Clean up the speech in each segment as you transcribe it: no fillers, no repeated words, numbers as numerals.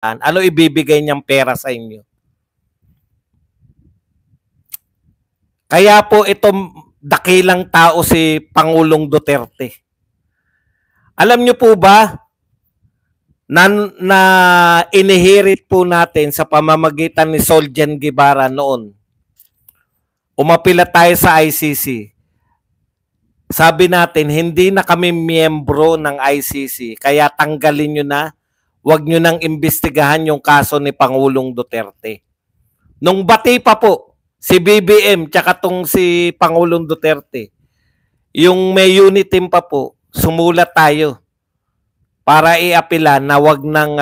ano ibibigay niyang pera sa inyo? Kaya po itong dakilang tao si Pangulong Duterte. Alam niyo po ba na inihirit po natin sa pamamagitan ni Soljan Guevara noon? Umapila tayo sa ICC. Sabi natin, hindi na kami miyembro ng ICC, kaya tanggalin nyo na, wag nyo nang imbestigahan yung kaso ni Pangulong Duterte. Nung bati pa po, si BBM tsaka tong si Pangulong Duterte, yung may unit team pa po, sumulat tayo para iapila na wag nang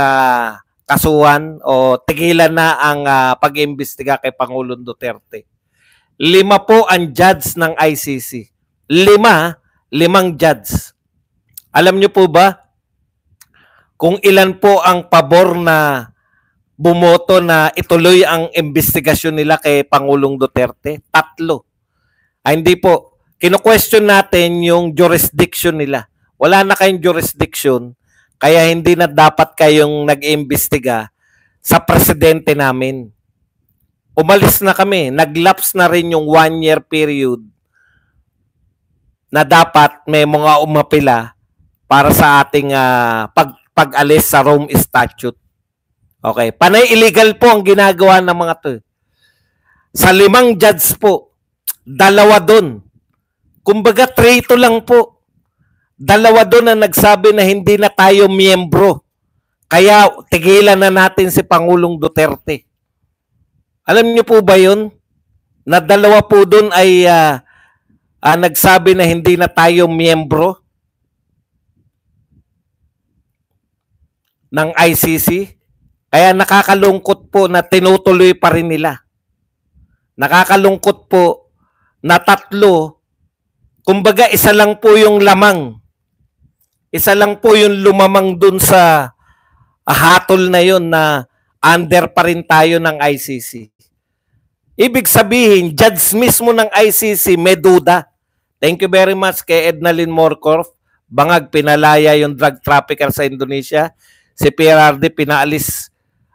kasuhan o tigilan na ang pag-iimbestiga kay Pangulong Duterte. 5 po ang judge ng ICC. 5 judge. Alam niyo po ba kung ilan po ang pabor na bumoto na ituloy ang investigasyon nila kay Pangulong Duterte? 3. Hindi po. Kino-question natin yung jurisdiction nila. Wala na kayong jurisdiction, kaya hindi na dapat kayong nag-imbestiga sa presidente namin. Umalis na kami. Nag-lapse na rin yung 1-year period na dapat may mga umapila para sa ating pag-alis sa Rome Statute. Okay. Panay illegal po ang ginagawa ng mga to. Sa 5 judge po, 2 doon. Kumbaga, 3 lang po. 2 doon na nagsabi na hindi na tayo miyembro. Kaya tigilan na natin si Pangulong Duterte. Alam niyo po ba yun? Na 2 po doon ay nagsabi na hindi na tayo miyembro ng ICC. Kaya nakakalungkot po na tinutuloy pa rin nila. Nakakalungkot po na 3. Kumbaga, isa lang po yung lamang. Isa lang po yung lumamang dun sa hatol na yun na under pa rin tayo ng ICC. Ibig sabihin, judge mismo ng ICC may duda. Thank you very much kay Ednalyn Morcorf. Bangag, pinalaya yung drug trafficker sa Indonesia. Si PRRD, pinaalis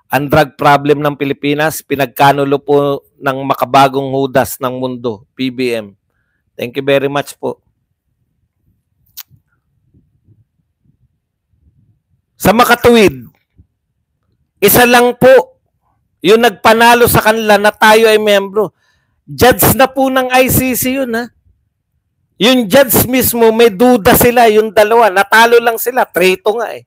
ang drug problem ng Pilipinas. Pinagkanulo po ng makabagong hudas ng mundo, PBM. Thank you very much po. Sa makatuwid, isa lang po yung nagpanalo sa kanila na tayo ay membro. Judge na po ng ICC yun, ha? Yung judge mismo, may duda sila, yung 2. Natalo lang sila, 3 nga eh.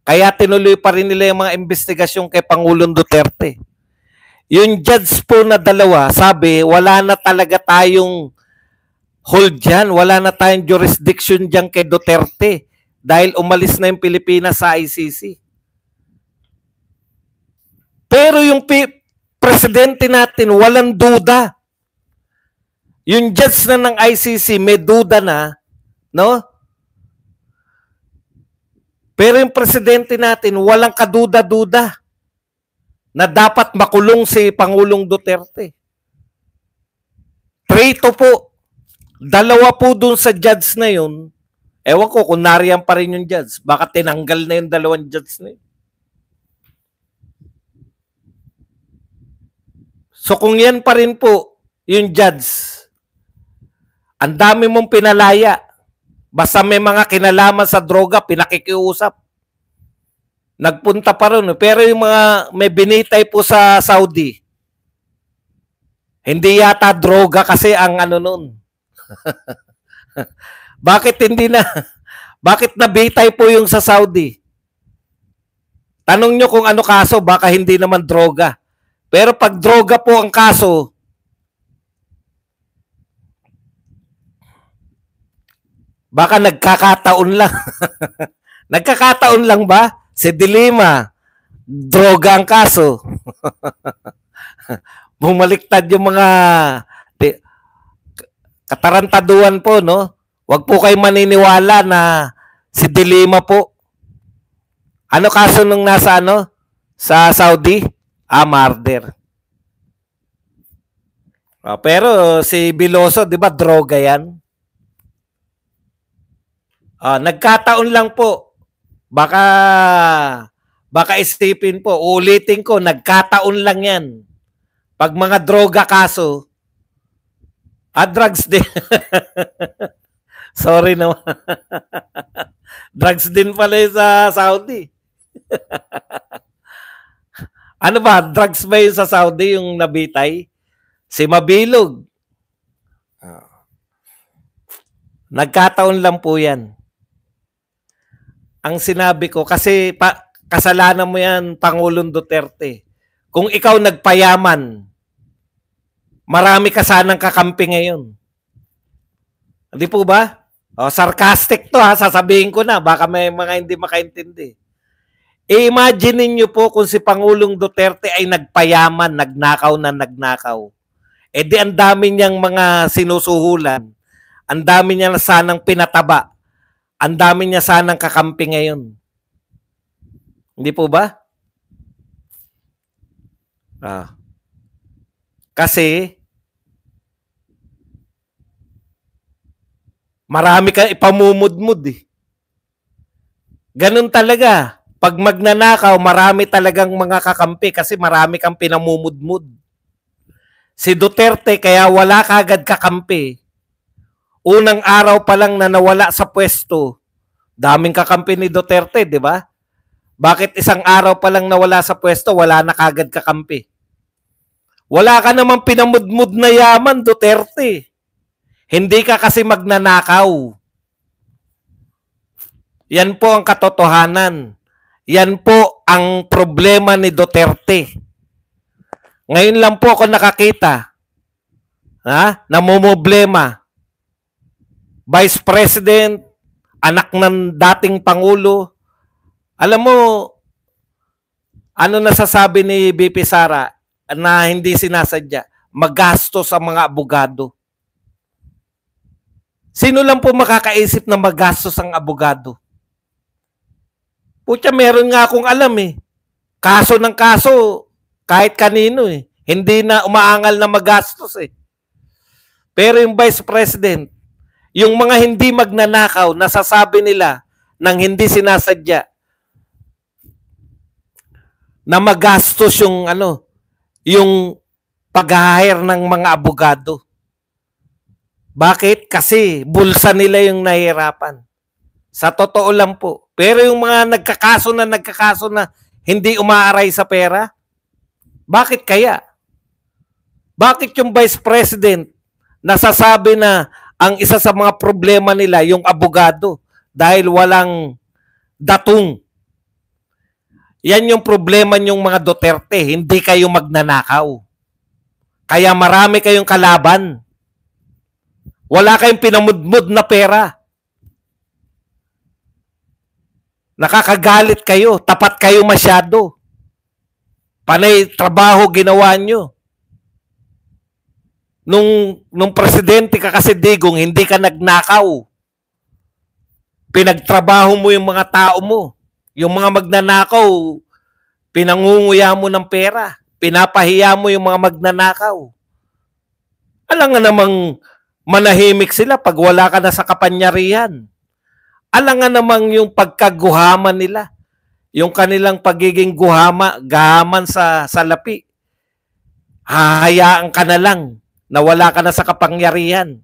Kaya tinuloy pa rin nila yung mga investigasyon kay Pangulong Duterte. Yung judge po na 2, sabi, wala na talaga tayong hold dyan, wala na tayong jurisdiction dyan kay Duterte dahil umalis na yung Pilipinas sa ICC. Pero yung presidente natin, walang duda. Yung judge na ng ICC, may duda na, no? Pero yung presidente natin, walang kaduda-duda na dapat makulong si Pangulong Duterte. 3 po. 2 po dun sa judge na yun. Ewan ko kung nariyan pa rin yung judge. Baka tinanggal na yung 2 judge na yun. So kung yan pa rin po yung judge, ang dami mong pinalaya. Basta may mga kinalaman sa droga, pinakikiusap. Nagpunta pa rin. Pero yung mga may binitay po sa Saudi, hindi yata droga kasi ang ano nun. Bakit hindi na? Bakit nabitay po yung sa Saudi? Tanong nyo kung ano kaso, baka hindi naman droga. Pero pag droga po ang kaso, baka nagkakataon lang. Nagkakataon lang ba? Si Dilima, droga ang kaso. Bumaliktad yung mga katarantaduan po, no? Huwag po kayo maniniwala na si Dilima po. Ano kaso nung nasa sa Saudi? Murder. Pero si Biloso, di ba, droga yan? Nagkataon lang po. Baka Baka isipin po, ulitin ko, nagkataon lang yan. Pag mga droga kaso, drugs din. Sorry naman. Drugs din pala sa Saudi. Ano ba? Drugs ba yun sa Saudi yung nabitay? Si Mabilog. Nagkataon lang po yan. Ang sinabi ko, kasi kasalanan mo yan, Pangulong Duterte. Kung ikaw nagpayaman, marami ka sanang kakampi ngayon. Hindi po ba? Sarcastic to ha, sasabihin ko na, baka may mga hindi makaintindi. I-imagine niyo po kung si Pangulong Duterte ay nagpayaman, nagnakaw na nagnakaw. Eh di ang dami niyang mga sinusuhulan, ang dami niya sanang pinataba, ang dami niya sanang kakampi ngayon. Hindi po ba? Kasi marami kang ipamumudmud eh. Ganun talaga. Pag magnanakaw, marami talagang mga kakampi kasi marami kang pinamumudmud. Si Duterte kaya wala kagad kakampi. Unang araw pa lang na nawala sa pwesto, daming kakampi ni Duterte, di ba? Bakit isang araw pa lang nawala sa pwesto, wala na kagad kakampi? Wala ka namang pinamudmud na yaman, Duterte. Hindi ka kasi magnanakaw. Yan po ang katotohanan. Yan po ang problema ni Duterte. Ngayon lang po ako nakakita, namumblema. Vice President, anak ng dating Pangulo. Alam mo, ano nasasabi ni BP Sara na hindi sinasadya? Magastos ang mga abogado. Sino lang po makakaisip na magastos ang abogado? Pucha, meron nga akong alam eh. Kaso ng kaso, kahit kanino eh. Hindi na umaangal na magastos eh. Pero yung Vice President, yung mga hindi magnanakaw, nasasabi nila nang hindi sinasadya na magastos yung yung pag-hire ng mga abogado. Bakit? Kasi bulsa nila yung nahihirapan. Sa totoo lang po. Pero yung mga nagkakaso na hindi umaaray sa pera, bakit kaya? Bakit yung Vice President nasasabi na ang isa sa mga problema nila yung abogado dahil walang datong? Yan yung problema nyong mga Duterte, hindi kayo magnanakaw. Kaya marami kayong kalaban. Wala kayong pinamudmud na pera. Nakakagalit kayo, tapat kayo masyado. Panay trabaho ginawa nyo. Nung presidente ka kasi, Digong, hindi ka nagnakaw. Pinagtrabaho mo yung mga tao mo. Yung mga magnanakaw, pinangunguya mo ng pera. Pinapahiya mo yung mga magnanakaw. Alam nga namang manahimik sila pag wala ka na sa kapangyarihan. Alam nga namang yung pagkaguhaman nila. Yung kanilang pagiging gahaman sa salapi. Hahayaan ka na lang na wala ka na sa kapangyarihan.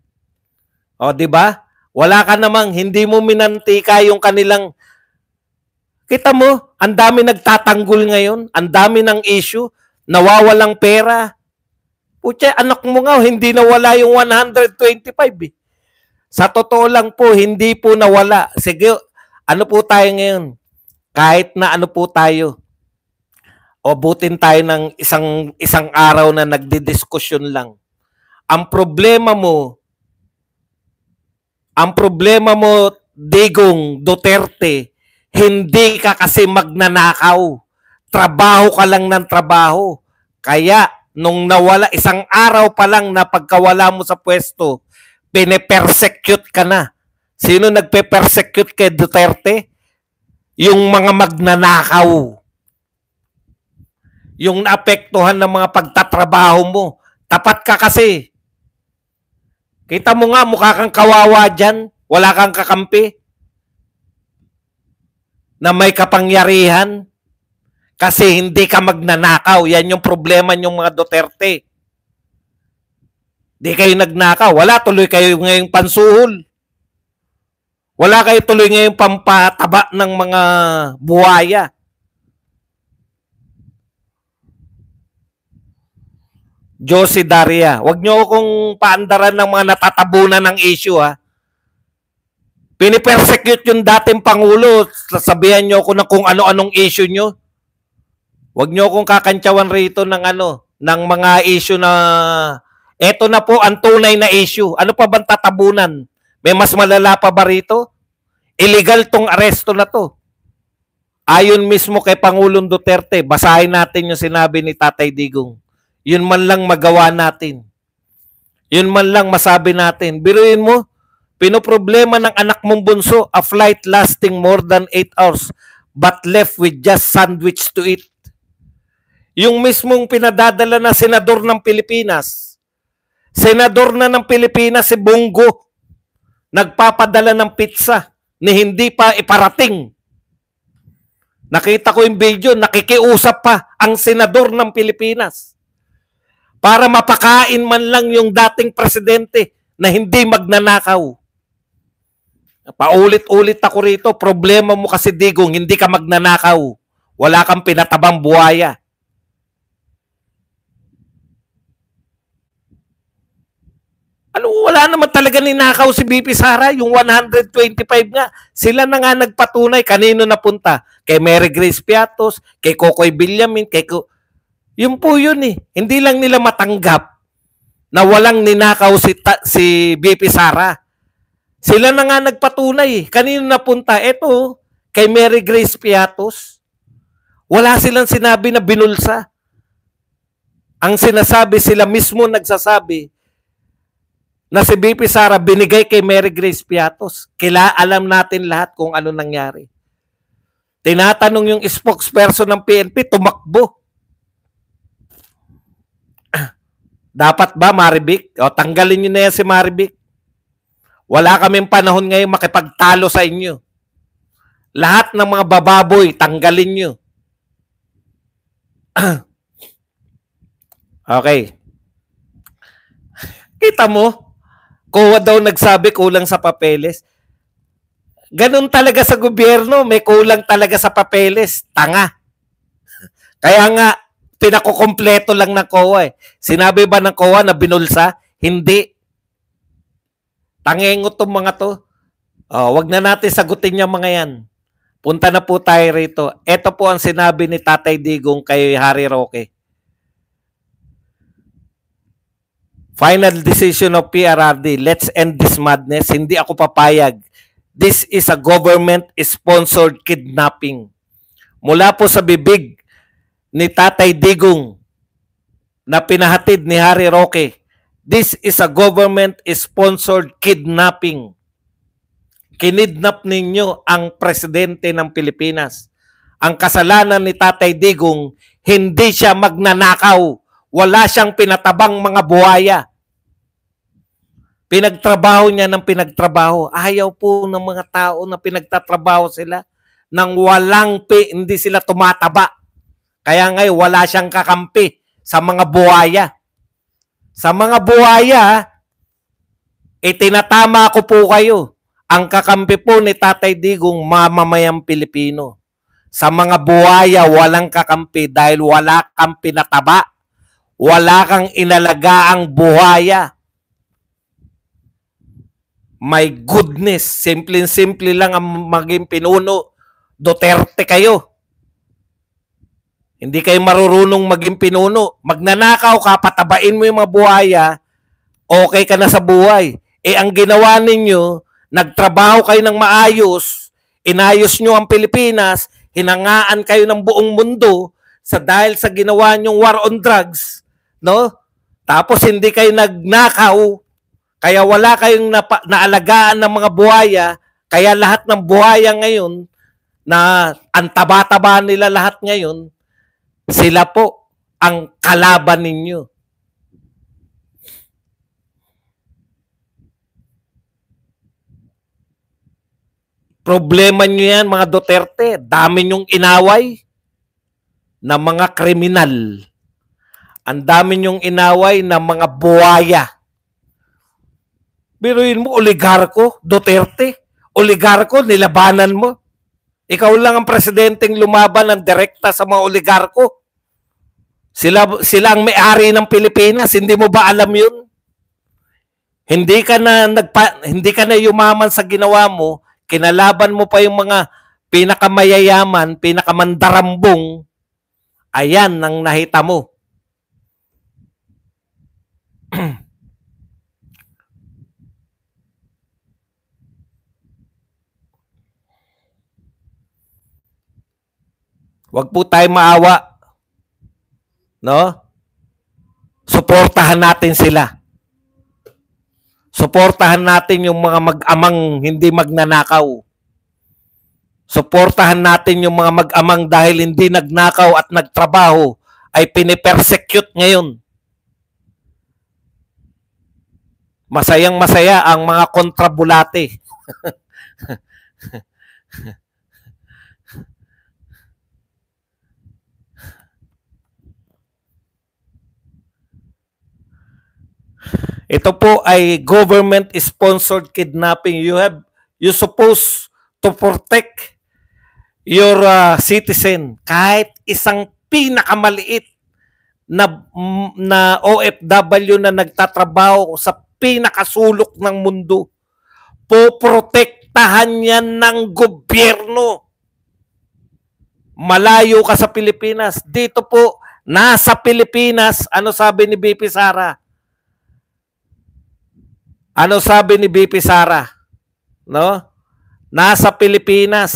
O, di ba? Wala ka namang, hindi mo minantika yung kanilang. Kita mo, ang dami nagtatanggol ngayon, ang dami ng issue, nawawalang pera. Pucha, anak mo nga, hindi nawala yung 125 eh. Sa totoo lang po, hindi po nawala. Sige, ano po tayo ngayon? Kahit na ano po tayo, o butin tayo ng isang araw na nagdidiskusyon lang. Ang problema mo, Digong Duterte, hindi ka kasi magnanakaw. Trabaho ka lang ng trabaho. Kaya, nung nawala, isang araw pa lang na pagkawala mo sa pwesto, pine-persecute ka na. Sino nagpe-persecute kay Duterte? Yung mga magnanakaw. Yung naapektuhan ng mga pagtatrabaho mo. Tapat ka kasi. Kita mo nga, mukha kang kawawa dyan. Wala kang kakampi. Na may kapangyarihan. Kasi hindi ka magnanakaw. Yan yung problema yung mga Duterte. Di kayo nagnakaw. Wala, tuloy kayo ngayong pansuhol. Wala kayo tuloy ngayong pampataba ng mga buhaya. Josie Daria, wag nyo akong paandaran ng mga natatabunan ng issue, ha. Pinipersecute yung dating Pangulo, sasabihan nyo ako ng kung ano-anong issue nyo. Wag nyo akong kakantsawan rito ng ng mga issue na eto na po ang tunay na issue. Ano pa bang tatabunan? May mas malala pa ba rito? Illegal tong aresto na to. Ayon mismo kay Pangulong Duterte, basahin natin yung sinabi ni Tatay Digong. Yun man lang magawa natin. Yun man lang masabi natin. Biruin mo, pinoproblema ng anak mong bunso a flight lasting more than 8 hours but left with just sandwich to eat. Yung mismong pinadadala na senador ng Pilipinas. Senador na ng Pilipinas si Bongo. Nagpapadala ng pizza ni hindi pa iparating. Nakita ko yung video, nakikiusap pa ang senador ng Pilipinas para mapakain man lang yung dating presidente na hindi magnanakaw. Paulit-ulit ako rito, problema mo kasi Digong, hindi ka magnanakaw. Wala kang pinatabang buhaya. Wala naman talaga ninakaw si BP Sara, yung 125 nga. Sila na nga nagpatunay, kanino napunta? Kay Mary Grace Piatos, kay Kokoy Villamin, yun po yun eh. Hindi lang nila matanggap na walang ninakaw si BP Sara. Sila na nga nagpatunay eh. Kanino napunta? Eto, kay Mary Grace Piatos. Wala silang sinabi na binulsa. Ang sinasabi, sila mismo nagsasabi na si BP Sara binigay kay Mary Grace Piatos. Alam natin lahat kung ano nangyari. Tinatanong yung spokesperson ng PNP, tumakbo. Dapat ba, Marivic? O, tanggalin nyo na yan si Marivic. Wala kaming panahon ngayon makipagtalo sa inyo. Lahat ng mga bababoy, tanggalin nyo. Okay. Kita mo, COA daw nagsabi kulang sa papeles. Ganun talaga sa gobyerno, may kulang talaga sa papeles. Tanga. Kaya nga, pinakukompleto lang ng COA eh. Sinabi ba ng COA na binulsa? Hindi. Tangengot tong mga to. Wag na natin sagutin yung mga yan. Punta na po tayo rito. Ito po ang sinabi ni Tatay Digong kay Harry Roque. Final decision of PRRD, let's end this madness. Hindi ako papayag. This is a government-sponsored kidnapping. Mula po sa bibig ni Tatay Digong na pinahatid ni Harry Roque, this is a government-sponsored kidnapping. Kinidnap ninyo ang presidente ng Pilipinas. Ang kasalanan ni Tatay Digong, hindi siya magnanakaw. Wala siyang pinatabang mga buhaya. Pinagtrabaho niya ng pinagtrabaho. Ayaw po ng mga tao na pinagtatrabaho sila nang hindi sila tumataba. Kaya ngayon wala siyang kakampi sa mga buhaya. Sa mga buhaya, itinatama ko po kayo. Ang kakampi po ni Tatay Digong, mamamayang Pilipino. Sa mga buhaya, walang kakampi dahil wala kang pinataba. Wala kang inalagaang buhaya. My goodness, simple-simple lang ang maging pinuno. Duterte kayo. Hindi kayo marurunong maging pinuno. Magnanakaw ka, patabain mo yung mga buhaya, okay ka na sa buhay. Ang ginawa ninyo, nagtrabaho kayo ng maayos, inayos nyo ang Pilipinas, hinangaan kayo ng buong mundo dahil sa ginawa nyong war on drugs, no? Tapos hindi kayo nagnakaw, kaya wala kayong naalagaan ng mga buhaya, kaya lahat ng buhaya ngayon, na ang taba-taba nila lahat ngayon, sila po ang kalaban ninyo. Problema nyo yan, mga Duterte. Dami nyong inaway. na mga kriminal. Ang dami niyong inaway na mga buwaya. Biruin mo, oligarko, Duterte. Oligarko, nilabanan mo. Ikaw lang ang presidenteng lumaban ng direkta sa mga oligarko. Sila ang may-ari ng Pilipinas. Hindi mo ba alam yun? Hindi ka na yumaman sa ginawa mo, kinalaban mo pa yung mga pinakamayayaman, pinakamandarambong. Ayan ang nahita mo. Huwag po tayo maawa. No? Suportahan natin sila. Suportahan natin yung mga mag-amang hindi magnanakaw. Suportahan natin yung mga mag-amang dahil hindi nagnakaw at nagtrabaho ay pinipersecute ngayon. Masayang-masaya ang mga kontrabulate. Ito po ay government-sponsored kidnapping. You supposed to protect your citizen. Kahit isang pinakamaliit na OFW na nagtatrabaho sa pinakasulok ng mundo, poprotektahan yan ng gobyerno. Malayo ka sa Pilipinas. Dito po, nasa Pilipinas, ano sabi ni BP Sara? Ano sabi ni BP Sara? No? Nasa Pilipinas.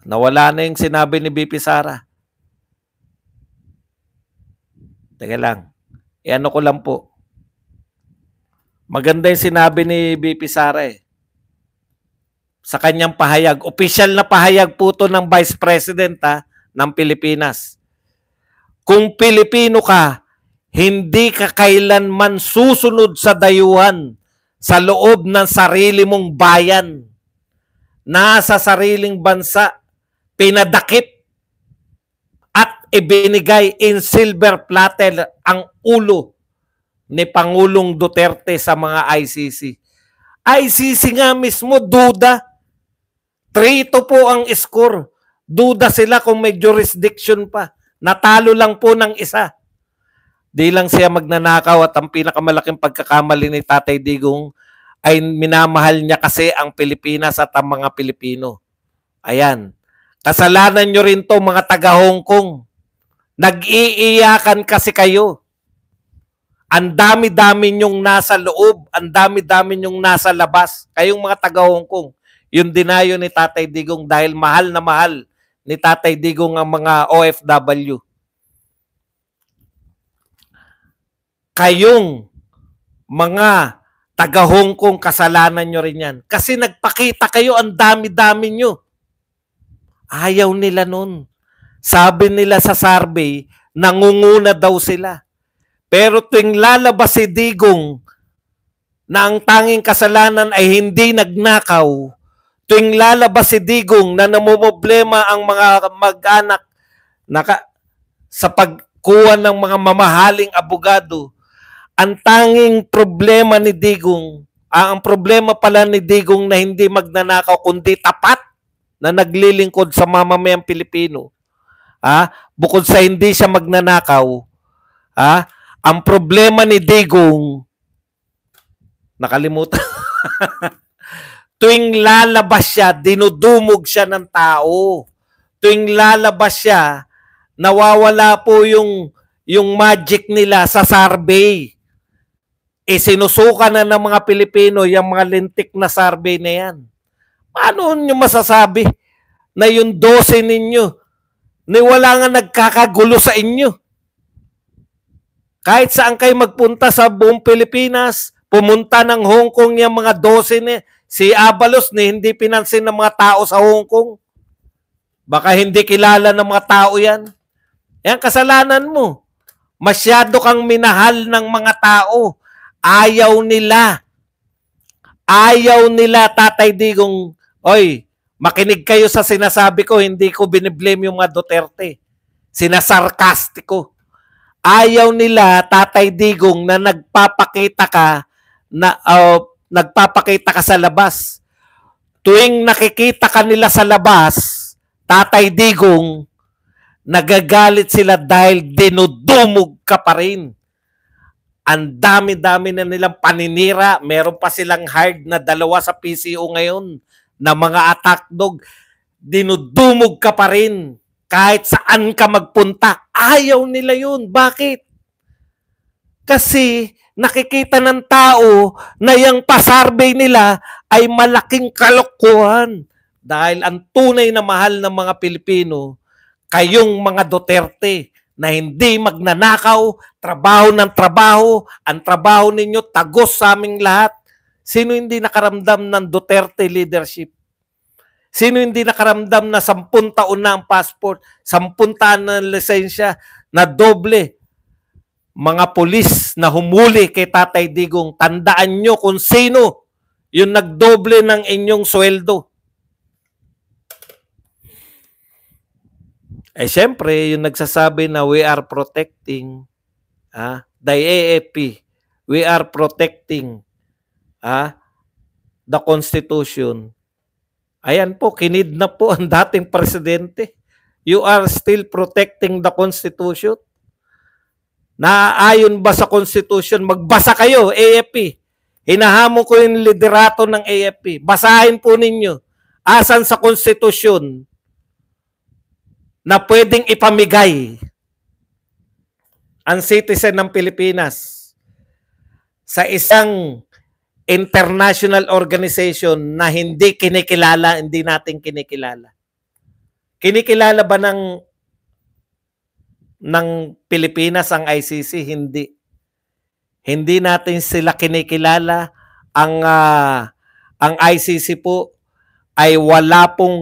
Nawala na yung sinabi ni BP Sara. Teka lang. Ano ko lang po. Maganda yung sinabi ni BP Sara eh. Sa kanyang pahayag. Official na pahayag po to ng Vice President ng Pilipinas. Kung Pilipino ka, hindi ka kailanman susunod sa dayuhan sa loob ng sarili mong bayan. Nasa sariling bansa, pinadakip at ibinigay in silver platter ang ulo ni Pangulong Duterte sa mga ICC. ICC nga mismo, duda. 3-2 po ang score. Duda sila kung may jurisdiction pa. Natalo lang po ng isa. Di lang siya magnanakaw at ang pinakamalaking pagkakamali ni Tatay Digong ay minamahal niya kasi ang Pilipinas at ang mga Pilipino. Ayan. Kasalanan nyo rin to mga taga-Hong Kong. Nag-iiyakan kasi kayo. Ang dami-dami nyong nasa loob, ang dami-dami nyong nasa labas. Kayong mga taga-Hong Kong. Yung dinayo ni Tatay Digong dahil mahal na mahal ni Tatay Digong ang mga OFW. Kayong mga taga-Hong Kong, kasalanan nyo rin yan. Kasi nagpakita kayo, ang dami-dami nyo. Ayaw nila nun. Sabi nila sa survey, nangunguna daw sila. Pero tuwing lalabas si Digong na ang tanging kasalanan ay hindi nagnakaw, tuwing lalabas si Digong na namumblema ang mga mag-anak sa pagkuha ng mga mamahaling abogado, ang tanging problema ni Digong, ang problema pala ni Digong na hindi magnanakaw kundi tapat na naglilingkod sa mamamayang Pilipino. Bukod sa hindi siya magnanakaw, ang problema ni Digong, nakalimutan, tuwing lalabas siya, dinudumog siya ng tao. Tuwing lalabas siya, nawawala po yung magic nila sa survey. Sinusuka na ng mga Pilipino yung mga lintik na survey na yan. Paano nyo masasabi na yung 12 ninyo na wala nga nagkakagulo sa inyo? Kahit saan kayo magpunta sa buong Pilipinas, pumunta ng Hong Kong yung mga 12 ni si Abalos ni hindi pinansin ng mga tao sa Hong Kong. Baka hindi kilala ng mga tao yan. Yan kasalanan mo. Masyado kang minahal ng mga tao. Ayaw nila. Ayaw nila, Tatay Digong, oy, Makinig kayo sa sinasabi ko, hindi ko biniblame yung mga Duterte. Sinasarkastiko. Ayaw nila, Tatay Digong, na nagpapakita ka sa labas. Tuwing nakikita ka nila sa labas, Tatay Digong, nagagalit sila dahil dinudumog ka pa rin. Ang dami-dami na nilang paninira. Meron pa silang hired na 2 sa PCO ngayon na mga attack dog. Dinudumog ka pa rin. Kahit saan ka magpunta. Ayaw nila yun. Bakit? Kasi nakikita ng tao na yung pa-survey nila ay malaking kalokohan. Dahil ang tunay na mahal ng mga Pilipino, kayong mga Duterte, na hindi magnanakaw, trabaho ng trabaho, ang trabaho ninyo tagos sa aming lahat. Sino hindi nakaramdam ng Duterte leadership? Sino hindi nakaramdam na 10 taon na ang passport, 10 taon na lisensya, na doble? Mga pulis na humuli kay Tatay Digong, tandaan nyo kung sino yung nagdoble ng inyong sweldo. Siyempre, yung nagsasabi na we are protecting the AFP, we are protecting the Constitution. Ayan po, kinidnap po ang dating presidente. You are still protecting the Constitution? Naaayon ba sa Constitution? Magbasa kayo, AFP. Hinahamo ko yung liderato ng AFP. Basahin po ninyo. Asan sa Constitution na pwedeng ipamigay ang citizen ng Pilipinas sa isang international organization na hindi kinikilala, hindi natin kinikilala. Kinikilala ba ng Pilipinas ang ICC? Hindi. Hindi natin sila kinikilala. Ang ICC po ay wala pong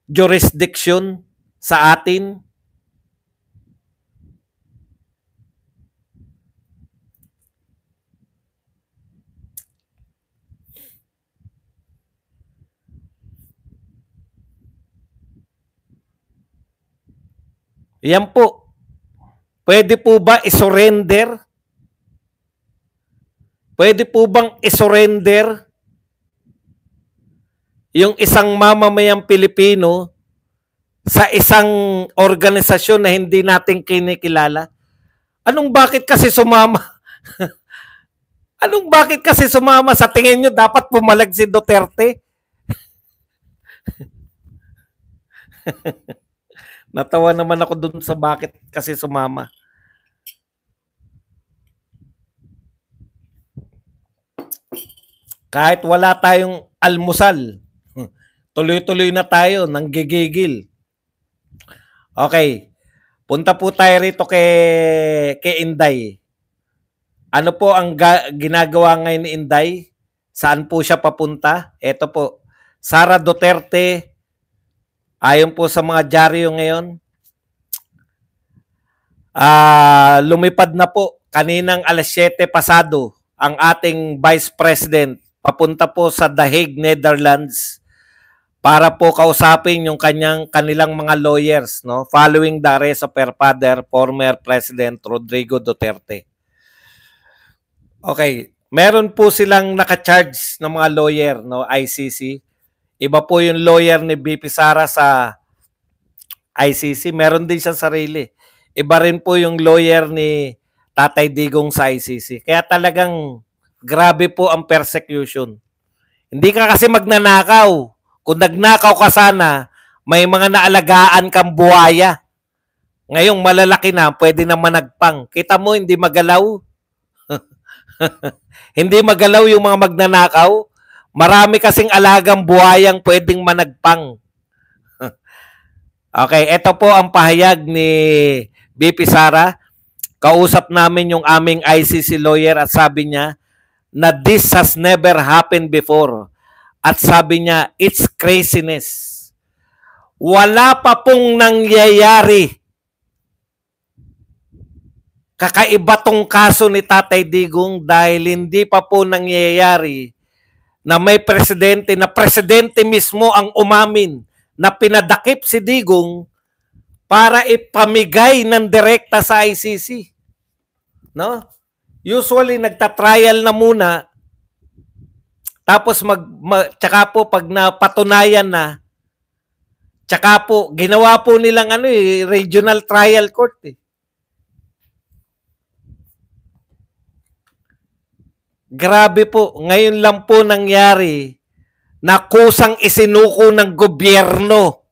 jurisdiction sa atin. Yan po. Pwede po ba isurrender? Pwede po bang isurrender yung isang mamamayang Pilipino sa isang organisasyon na hindi natin kinikilala? Bakit kasi sumama? Bakit kasi sumama? Sa tingin nyo, dapat pumalag si Duterte? Natawa naman ako dun sa bakit kasi sumama. Kahit wala tayong almusal, tuloy-tuloy na tayo, nanggigigil. Okay, punta po tayo rito kay Inday. Ano po ang ginagawa ngayon ni Inday? Saan po siya papunta? Ito po, Sara Duterte, ayon po sa mga dyaryo ngayon, lumipad na po kaninang 7:00 pasado ang ating Vice President papunta po sa The Hague, Netherlands para po kausapin yung kanilang mga lawyers, no, following the arrest of her father, former President Rodrigo Duterte. Okay, meron po silang naka-charge ng mga lawyer, no, ICC. Iba po yung lawyer ni BP Sara sa ICC, meron din siya sarili. Iba rin po yung lawyer ni Tatay Digong sa ICC. Kaya talagang grabe po ang persecution. Hindi ka kasi magnanakaw. Kung nagnakaw ka sana, may mga naalagaan kang buhaya. Ngayong malalaki na, pwede na managpang. Kita mo, hindi magalaw. Hindi magalaw yung mga magnanakaw. Marami kasing alagang buhayang pwedeng managpang. Okay, ito po ang pahayag ni BP Sara. Kausap namin yung aming ICC lawyer at sabi niya na this has never happened before. At sabi niya, it's craziness. Wala pa pong nangyayari. Kakaiba tong kaso ni Tatay Digong dahil hindi pa po nangyayari na may presidente, na presidente mismo ang umamin na pinadakip si Digong para ipamigay ng direkta sa ICC. No? Usually, nagtatrial na muna, tapos tsaka po pag napatunayan na, tsaka po, ginawa po nilang regional trial court eh. Grabe po, ngayon lang po nangyari na kusang isinuko ng gobyerno.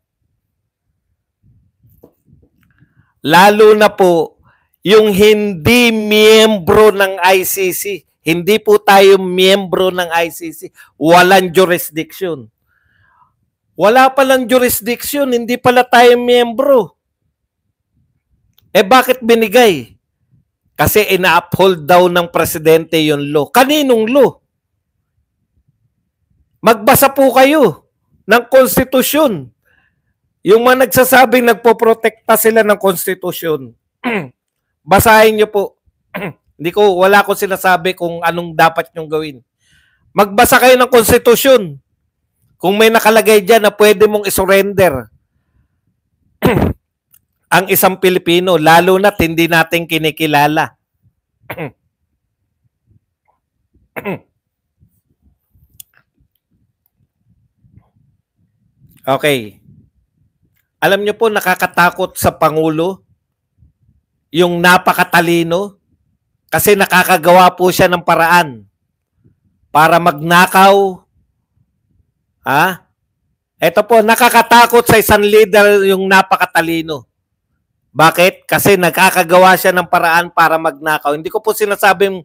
Lalo na po yung hindi miyembro ng ICC. Hindi po tayo miyembro ng ICC. Walang jurisdiction. Wala palang jurisdiction, hindi pala tayo miyembro. Bakit binigay? Kasi ina-uphold daw ng presidente yung law. Kaninong law? Magbasa po kayo ng konstitusyon. Yung mga nagsasabing nagpoprotekta sila ng konstitusyon. Basahin nyo po. Wala ko sinasabi kung anong dapat nyong gawin. Magbasa kayo ng konstitusyon. Kung may nakalagay dyan na pwede mong isurrender ang isang Pilipino, lalo na't hindi natin kinikilala. Okay. Alam nyo po, nakakatakot sa Pangulo yung napakatalino kasi nakakagawa po siya ng paraan para magnakaw. Ito po, nakakatakot sa isang leader yung napakatalino. Bakit? Kasi nagkakagawa siya ng paraan para magnakaw. Hindi ko po sinasabing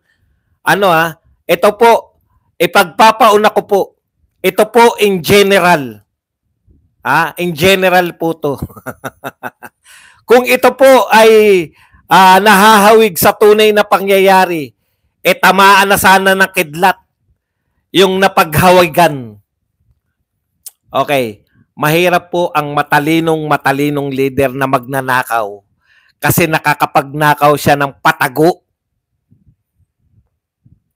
ito po, ipagpapauna ko po. Ito po in general. In general po to. Kung ito po ay nahahawig sa tunay na pangyayari, tamaan na sana ng kidlat yung napaghawagan. Okay. Mahirap po ang matalinong leader na magnanakaw kasi nakakapagnakaw siya ng patago.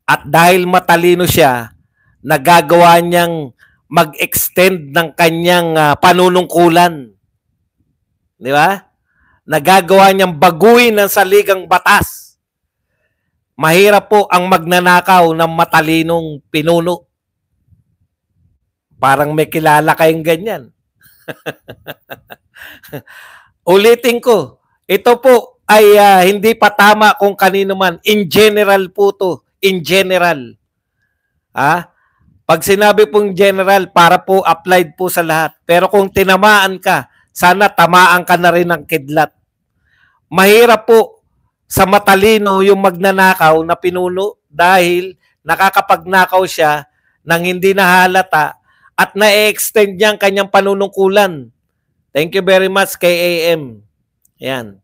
At dahil matalino siya, nagagawa niyang mag-extend ng kanyang panunungkulan. Di ba? Nagagawa niyang baguhin ang saligang batas. Mahirap po ang magnanakaw ng matalinong pinuno. Parang may kilala kayong ganyan. Ulitin ko, ito po ay hindi pa tama kung kanino man. In general po to. In general. Pag sinabi pong general, para po applied po sa lahat. Pero kung tinamaan ka, sana tamaan ka na rin ng kidlat. Mahirap po sa matalino yung magnanakaw na pinuno dahil nakakapagnakaw siya nang hindi nahalata at na-extend niya ang kanyang panunungkulan. Thank you very much kay AM. Yan.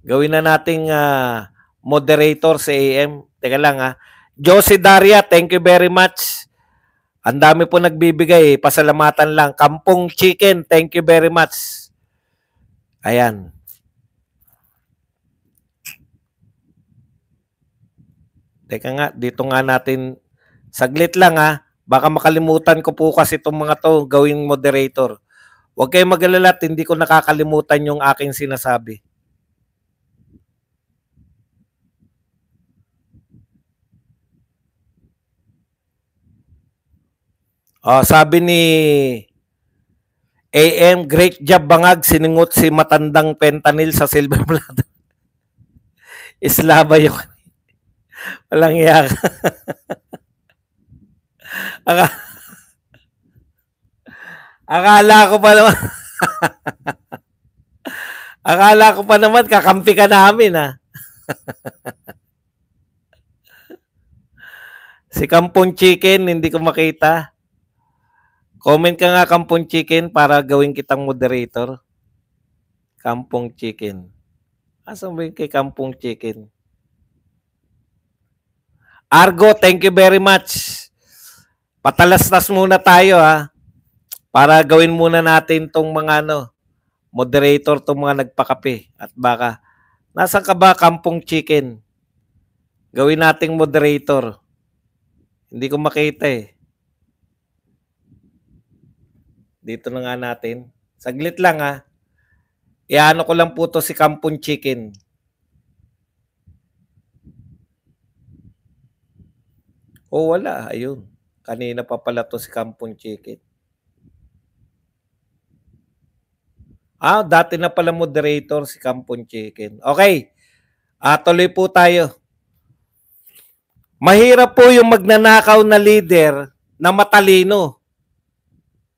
Gawin na nating moderator si AM. Teka lang Josie Daria, thank you very much. Ang dami po nagbibigay. Pasalamatan lang. Kampong Chicken, thank you very much. Ayan. Teka nga, dito nga natin. Saglit lang Baka makalimutan ko po kasi itong mga to gawing moderator. Huwag kayong mag-alala, hindi ko nakakalimutan yung aking sinasabi. Sabi ni AM, great job Bangag, siningot si matandang fentanyl sa silver platter. Islaba yun. Walang iyak. Akala ko pa naman kakampi ka namin Si Kampong Chicken, hindi ko makita. Comment ka nga Kampong Chicken para gawin kitang moderator. Kampong Chicken. Asan ba yung kay Kampong Chicken? Argo, thank you very much. Patalastas muna tayo para gawin muna natin tong mga moderator, tong mga nagpakape. At baka, nasan ka ba Kampong Chicken? Gawin nating moderator. Hindi ko makita Dito na nga natin. Saglit lang ha. Iano ko lang po to si Kampon Chicken. Oh, wala. Ayun. Kanina pa pala to si Kampon Chicken. Dati na pala moderator si Kampon Chicken. Okay. Tuloy po tayo. Mahirap po yung magnanakaw na leader na matalino.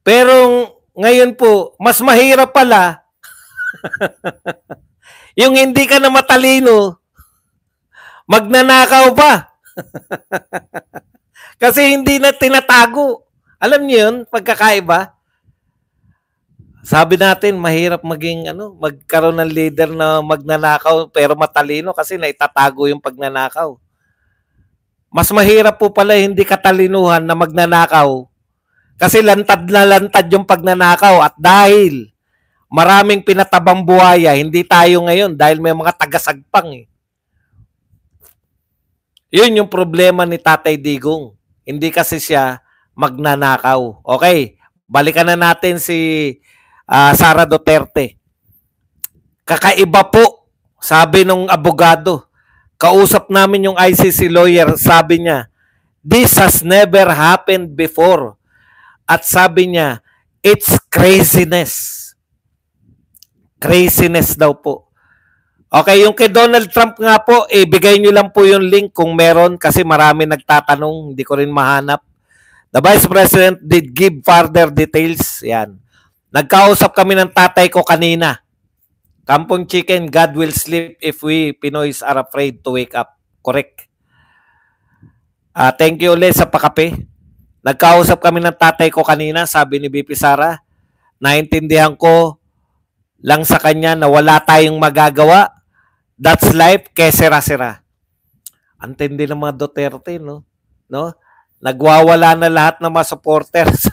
Pero ngayon po, mas mahirap pala yung hindi ka na matalino, magnanakaw pa. Kasi hindi na tinatago. Alam niyo yun, pagkakaiba? Sabi natin, mahirap magkaroon ng leader na magnanakaw pero matalino kasi naitatago yung pagnanakaw. Mas mahirap po pala hindi katalinuhan na magnanakaw kasi lantad na lantad yung pagnanakaw at dahil maraming pinatabang buhaya, hindi tayo ngayon dahil may mga tagasagpang. Yun yung problema ni Tatay Digong. Hindi kasi siya magnanakaw. Okay, balikan na natin si Sara Duterte. Kakaiba po, sabi nung abogado. Kausap namin yung ICC lawyer, sabi niya, this has never happened before. At sabi niya, it's craziness. Craziness daw po. Okay, yung kay Donald Trump nga po, ibigay nyo lang po yung link kung meron kasi marami nagtatanong, hindi ko rin mahanap. The Vice President did give further details. Yan. Nagkausap kami ng tatay ko kanina. Kampong Chicken, God will sleep if we Pinoys are afraid to wake up. Correct. Thank you ulit sa pakape. Nagkausap kami ng tatay ko kanina, sabi ni BP Sara, naintindihan ko lang sa kanya na wala tayong magagawa. That's life, kesera-sera. Antindi ng mga Duterte, no? Nagwawala na lahat ng mga supporters.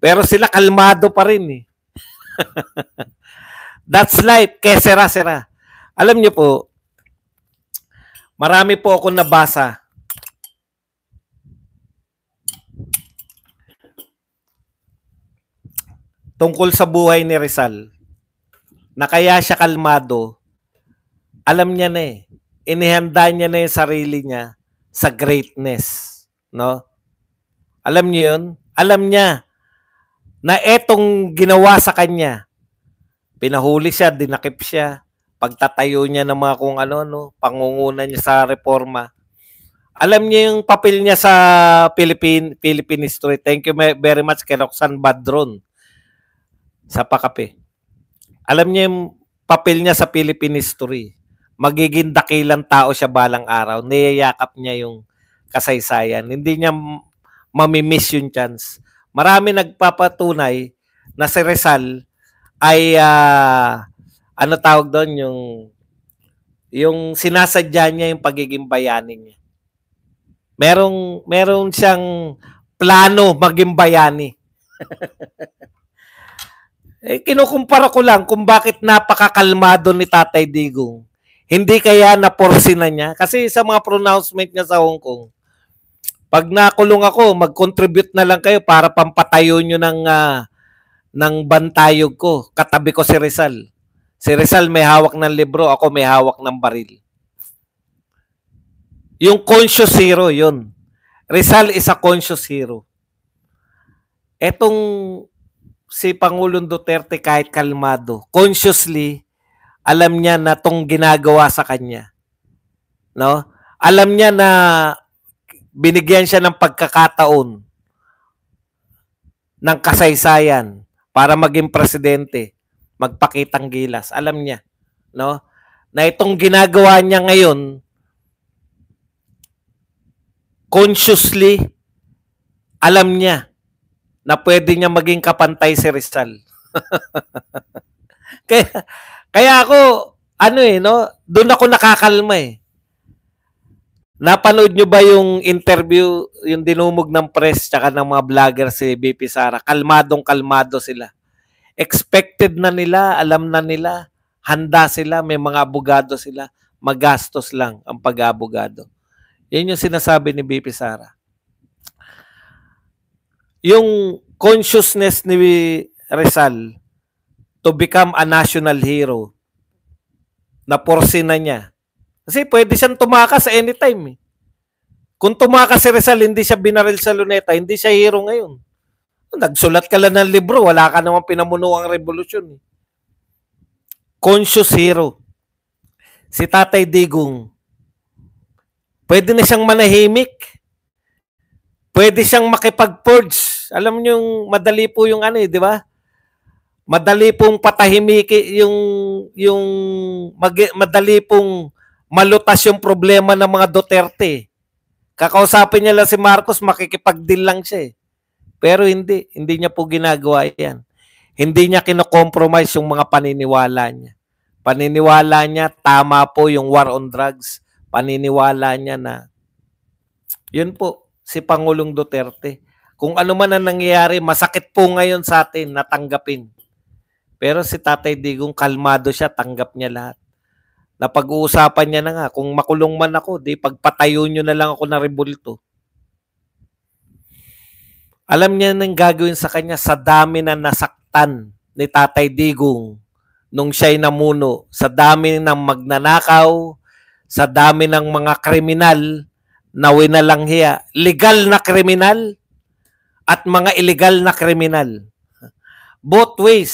Pero sila kalmado pa rin, eh. That's life, kesera-sera. Alam niyo po, marami po ako nabasa. Tungkol sa buhay ni Rizal, na kaya siya kalmado, alam niya na eh. Inihanda niya na yung sarili niya sa greatness. No? Alam niyo yun? Alam niya na etong ginawa sa kanya, pinahuli siya, dinakip siya, pagtatayo niya ng mga kung pangunguna niya sa reforma. Alam niya yung papel niya sa Philippine history. Thank you very much kay Roxanne Badron sa pakape. Alam niya yung papel niya sa Philippine history. Magiging dakilang tao siya balang araw. Niyayakap niya yung kasaysayan. Hindi niya mamimiss yung chance. Marami nagpapatunay na si Rizal ay tawag doon, yung sinasadya niya yung pagiging bayani niya. Meron siyang plano maging bayani. Kinukumpara ko lang kung bakit napakakalmado ni Tatay Digong. Hindi kaya naporsi na niya? Kasi sa mga pronouncement niya sa Hong Kong, pag nakulong ako, mag-contribute na lang kayo para pampatayo nyo ng bantayog ko. Katabi ko si Rizal. Si Rizal may hawak ng libro, ako may hawak ng baril. Yung conscious hero, yun. Rizal is a conscious hero. Etong si Pangulong Duterte kahit kalmado, consciously, alam niya na tong ginagawa sa kanya. No? Alam niya na binigyan siya ng pagkakataon ng kasaysayan para maging presidente, magpakitang gilas. Alam niya, no? Na itong ginagawa niya ngayon, consciously, alam niya na pwede niya maging kapantay si Rizal. kaya ako, doon ako nakakalma eh. Napanood nyo ba yung interview, yung dinumog ng press tsaka ng mga vlogger si BP Sara? Kalmadong-kalmado sila. Expected na nila, alam na nila, handa sila, may mga abogado sila, magastos lang ang pag-abogado. Yan yung sinasabi ni BP Sara. Yung consciousness ni Rizal to become a national hero. Naporsi na niya. Kasi pwede siyang tumakas anytime. Kung tumakas si Rizal, hindi siya binaril sa Luneta, hindi siya hero ngayon. Nagsulat ka lang ng libro, wala ka namang pinamunuang revolusyon. Conscious hero. Si Tatay Digong, pwede na siyang manahimik. Pwede siyang makipag-purge. Alam niyo yung madali po yung di ba? Madali pong patahimiki madali pong malutas yung problema ng mga Duterte. Kakausapin niya lang si Marcos, makikipag-deal lang siya. Pero hindi niya po ginagawa yan. Hindi niya kino-compromise yung mga paniniwala niya. Paniniwala niya, tama po yung war on drugs. Paniniwala niya na, yun po, si Pangulong Duterte. Kung ano man ang nangyayari, masakit po ngayon sa atin, natanggapin. Pero si Tatay Digong, kalmado siya, tanggap niya lahat. Napag-uusapan niya na nga, kung makulong man ako, di pagpatayo nyo na lang ako na rebulto. Alam niya nang gagawin sa kanya sa dami na nasaktan ni Tatay Digong nung siya'y namuno, sa dami ng magnanakaw, sa dami ng mga kriminal na winalanghiya, legal na kriminal at mga illegal na kriminal. Both ways.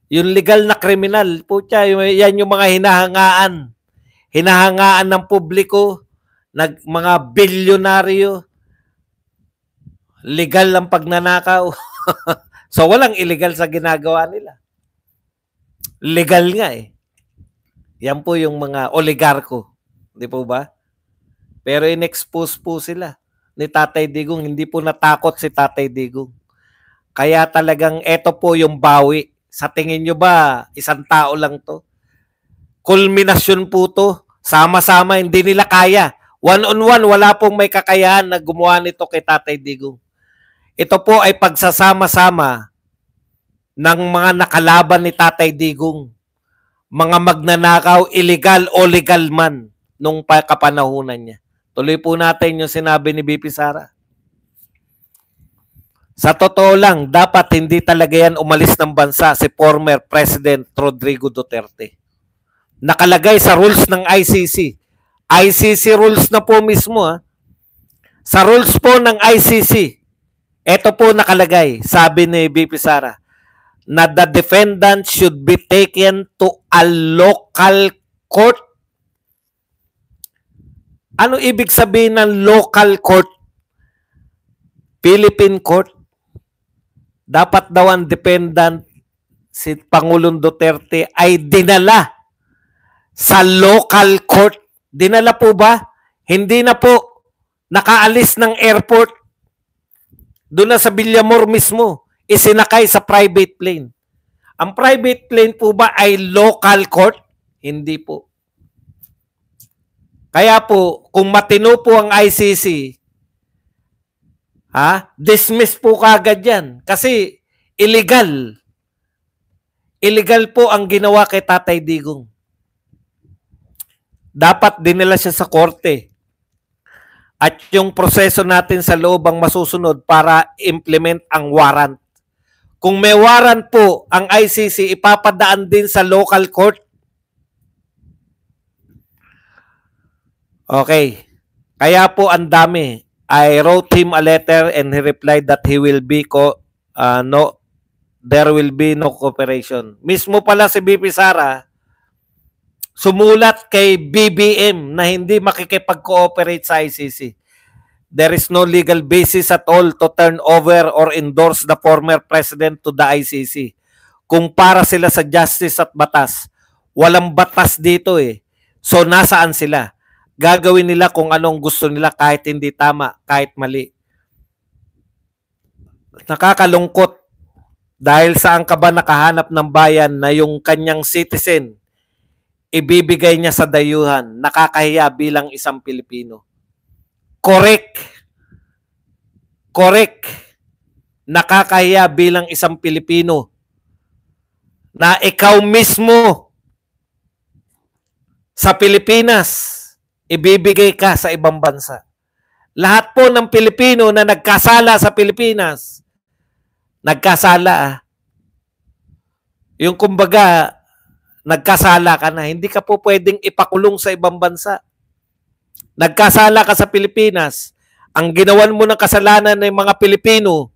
Yung legal na kriminal, putya, yan yung mga hinahangaan. Hinahangaan ng publiko, mga bilyonaryo. Legal ang pagnanakaw. So, walang illegal sa ginagawa nila. Legal nga Yan po yung mga oligarko. Di po ba? Pero in-expose po sila ni Tatay Digong. Hindi po natakot si Tatay Digong. Kaya talagang eto po yung bawi. Sa tingin nyo ba, isang tao lang to? Kulminasyon po to. Sama-sama, hindi nila kaya. One-on-one, wala pong may kakayahan na gumawa nito kay Tatay Digong. Ito po ay pagsasama-sama ng mga nakalaban ni Tatay Digong. Mga magnanakaw, illegal o legal man, nung kapanahunan niya. Tuloy po natin yung sinabi ni BP Sara. Sa totoo lang, dapat hindi talaga yan umalis ng bansa si former President Rodrigo Duterte. Nakalagay sa rules ng ICC. ICC rules na po mismo. Sa rules po ng ICC, ito po nakalagay, sabi ni BP Sara, na the defendant should be taken to a local court. Ano ibig sabihin ng local court? Philippine court? Dapat daw ang defendant, si Pangulong Duterte, ay dinala sa local court. Dinala po ba? Hindi na po. Nakaalis ng airport. Doon na sa Villamor mismo. Isinakay sa private plane. Ang private plane po ba ay local court? Hindi po. Kaya po, kung matino po ang ICC, dismiss po kagad yan. Kasi illegal. Illegal po ang ginawa kay Tatay Digong. Dapat dinala siya sa korte. At yung proseso natin sa loob ang masusunod para implement ang warrant. Kung may warrant po ang ICC, ipapadaan din sa local court. Okay. Kaya po ang dami. I wrote him a letter and he replied that he will be there will be no cooperation. Mismo pala si BP Sara sumulat kay BBM na hindi makikipag-cooperate sa ICC. There is no legal basis at all to turn over or endorse the former president to the ICC. Kung para sila sa justice at batas, walang batas dito So nasaan sila? Gagawin nila kung anong gusto nila kahit hindi tama, kahit mali. Nakakalungkot dahil saan ka ba nakahanap ng bayan na yung kanyang citizen ibibigay niya sa dayuhan, nakakahiya bilang isang Pilipino. Correct. Nakakahiya bilang isang Pilipino na ikaw mismo sa Pilipinas ibibigay ka sa ibang bansa. Lahat po ng Pilipino na nagkasala sa Pilipinas, nagkasala Yung kumbaga, nagkasala ka na, hindi ka po pwedeng ipakulong sa ibang bansa. Nagkasala ka sa Pilipinas, ang ginawan mo ng kasalanan ng mga Pilipino,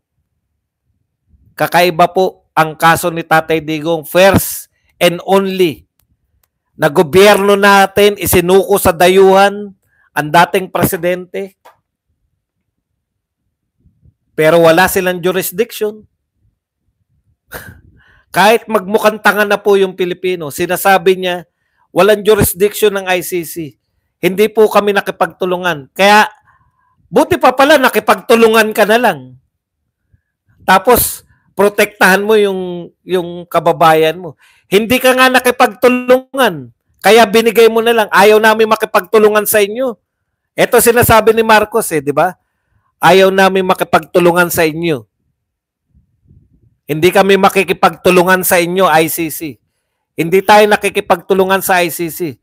kakaiba po ang kaso ni Tatay Digong, first and only na gobyerno natin isinuko sa dayuhan ang dating presidente. Pero wala silang jurisdiction. Kahit magmukhang tanga na po yung Pilipino, sinasabi niya, walang jurisdiction ng ICC. Hindi po kami nakipagtulungan. Kaya, buti pa pala nakipagtulungan ka na lang. Tapos, protektahan mo yung kababayan mo. Hindi ka nga nakipagtulungan. Kaya binigay mo na lang. Ayaw namin makipagtulungan sa inyo. Ito sinasabi ni Marcos di ba? Ayaw namin makipagtulungan sa inyo. Hindi kami makikipagtulungan sa inyo, ICC. Hindi tayo nakikipagtulungan sa ICC.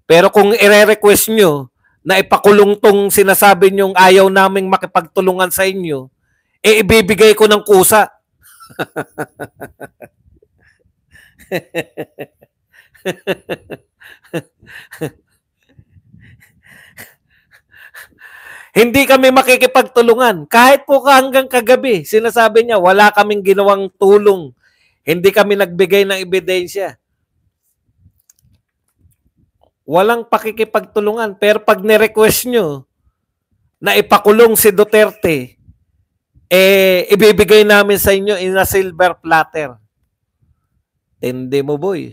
Pero kung ire-request nyo na ipakulong tong sinasabi nyong ayaw naming makipagtulungan sa inyo, ibibigay ko ng kusa. Hindi kami makikipagtulungan. Kahit po hanggang kagabi, sinasabi niya, wala kaming ginawang tulong. Hindi kami nagbigay ng ebidensya. Walang pakikipagtulungan. Pero pag nirequest nyo na ipakulong si Duterte, ibibigay namin sa inyo in a silver platter. Tindi mo, boy.